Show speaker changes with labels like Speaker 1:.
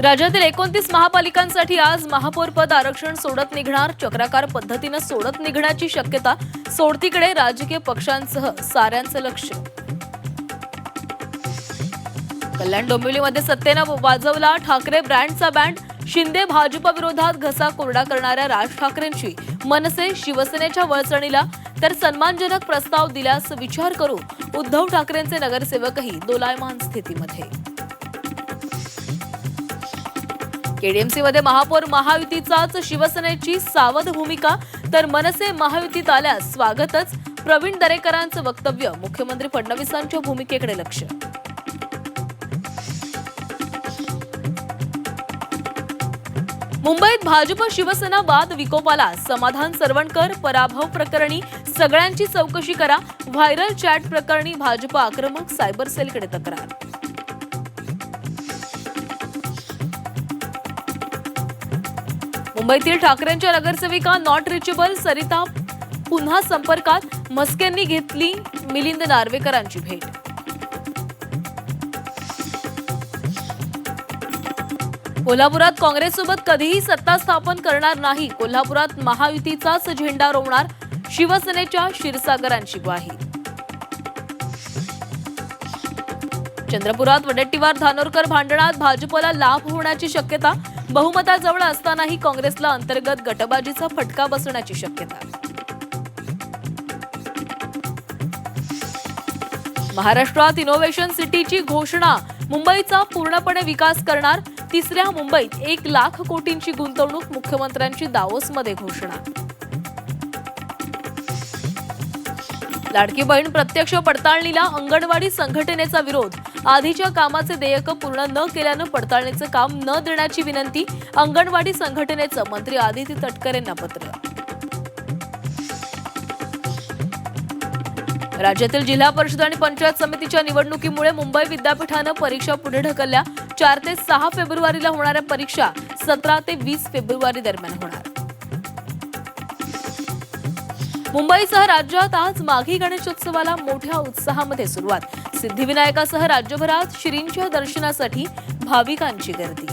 Speaker 1: राज्यातील 29 महापालिकांसाठी आज महापौर पद आरक्षण सोडत निघणार. चक्राकार पद्धतीने सोडत निघण्याची शक्यता. सोडतीकडे राजकीय पक्षांसह साऱ्यांचं लक्ष. कल्याण डोंबिवलीमध्ये सत्तेनं वाजवला ठाकरे ब्रँडचा बँड. शिंदे भाजप विरोधात घसा कोरडा करणाऱ्या राज ठाकरेंची मनसे शिवसेनेच्या वळचणीला, तर सन्मानजनक प्रस्ताव दिल्यास विचार करू. उद्धव ठाकरेंचे नगरसेवकही दोलायमान स्थितीमध्ये. केडीएमसी मध्ये महापौर महायुतीचाच शिवसेनेची सावध भूमिका, तर मनसे महायुतीत आल्यास स्वागतच. प्रवीण दरेकरांचं वक्तव्य. मुख्यमंत्री फडणवीसांच्या भूमिकेकडे लक्ष. मुंबईत भाजप शिवसेना वाद विकोपाला. समाधान सरवणकर पराभव प्रकरणी सगळ्यांची चौकशी करा. व्हायरल चॅट प्रकरणी भाजप आक्रमक. सायबर सेलकडे तक्रार. मुंबईतील ठाकरेंच्या नगरसेविका नॉट रिचेबल. सरिता पुन्हा संपर्कात. म्हस्केंनी घेतली मिलिंद नार्वेकरांची भेट. कोल्हापुरात काँग्रेससोबत कधीही सत्ता स्थापन करणार नाही. कोल्हापुरात महायुतीचाच झेंडा रोवणार. शिवसेनेच्या क्षीरसागरांची ग्वाही. चंद्रपुरात वडेट्टीवार धानोरकर भांडणात भाजपला लाभ होण्याची शक्यता. बहुमताजवळ असतानाही काँग्रेसला अंतर्गत गटबाजीचा फटका बसण्याची शक्यता. महाराष्ट्रात इनोव्हेशन सिटीची घोषणा. मुंबईचा पूर्णपणे विकास करणार. तिसऱ्या मुंबईत 1,00,000 कोटींची गुंतवणूक. मुख्यमंत्र्यांची दावोसमध्ये घोषणा. लाडकी बहीण प्रत्यक्ष पडताळणीला अंगणवाडी संघटनेचा विरोध. आधीच्या कामाचे देयक पूर्ण न केल्यानं पडताळणीचं काम न देण्याची विनंती. अंगणवाडी संघटनेचं मंत्री आदिती तटकरेंना पत्र. राज्यातील जिल्हा परिषद आणि पंचायत समितीच्या निवडणुकीमुळे मुंबई विद्यापीठानं परीक्षा पुढे ढकलल्या. 4 ते 6 फेब्रुवारीला होणाऱ्या परीक्षा 17 ते 20 फेब्रुवारी दरम्यान होणार. मुंबईसह राज्यात आज माघी गणेशोत्सवाला मोठ्या उत्साहामध्ये सुरुवात. सिद्धिविनायकासह राज्यभरात श्रींच्या दर्शनासाठी भाविकांची गर्दी.